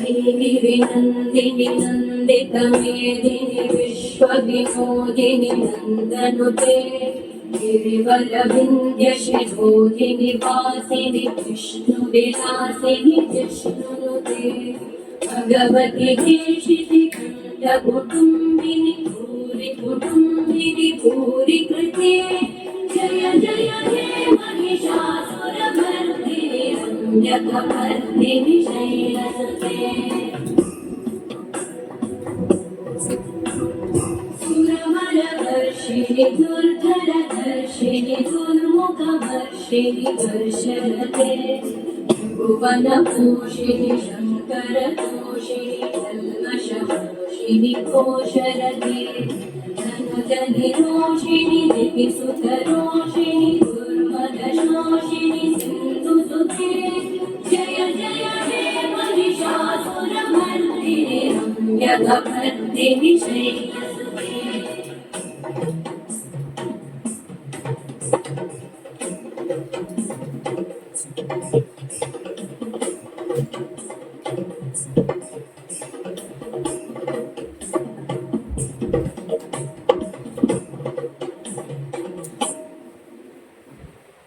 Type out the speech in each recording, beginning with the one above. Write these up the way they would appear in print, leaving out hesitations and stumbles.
वैरिविनन्दिनि नन्दितमेदिनि विश्वविनोदिनि नन्दनुते गिरिवरविन्द्यशिरोधिनि वासिनि विष्णुविलासिनि जिष्णुनुते भगवति देशिति कण्ठकुटुम्बिनि भूरि कुटुम्बिनि भूरि कृते जय जय हे महिषासुरमर्दिनि रम्यकपर्दिनि शैलसुते सुरवरवर्षिणि दुर्धरधर्षिणि दुर्मुखवर्षिणि वर्षरते भुवनभूषिणि शङ्करतोषिणि कल्मषमोषिणि कोशरते धनुजनिरोषिणि दिविसुतरोषिणि दुर्मदशोषिणि सिन्धुसुते जय जय हे महिषासुरमर्दिनि रम्यकपर्दिनि शैलसुते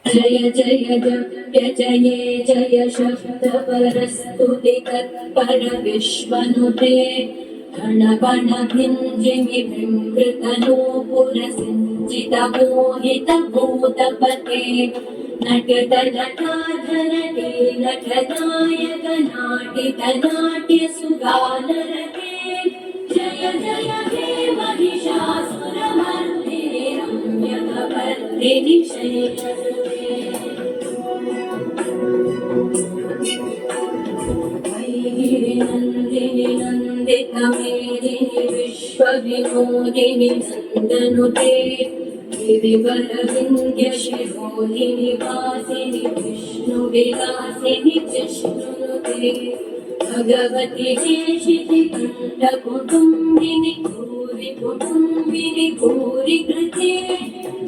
जय जय जप्य जये जय शब्दपरस्तुति तत्पर विश्वनुते गण भिञ्जिनि बिम्बृतनूपुरसिञ्चित मोहित भूतपते नटत नटाधरते नटनायक नाटित नाट्य सुगानरते जय जय हे महिषासुरमर्दिनि रम्यकपर्दिनि शैलसुते वैरिविनन्दिनि नन्दितमेदिनि विश्वविनोदिनि नन्दनुते गिरिवरविन्द्यशिरोधिनि वासिनि विष्णुविलासिनि जिष्णुनुते भगवति देशिति कण्ठकुटुम्बिनि भूरि कुटुम्बिनि भूरि कृते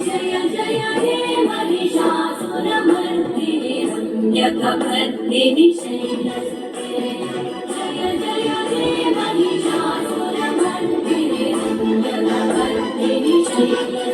जय जय हे महिषासुरमर्दिनि रम्यकपर्दिनि शैलसुते जय जय हे महिषासुरमर्दिनि रम्यकपर्दिनि शैलसुते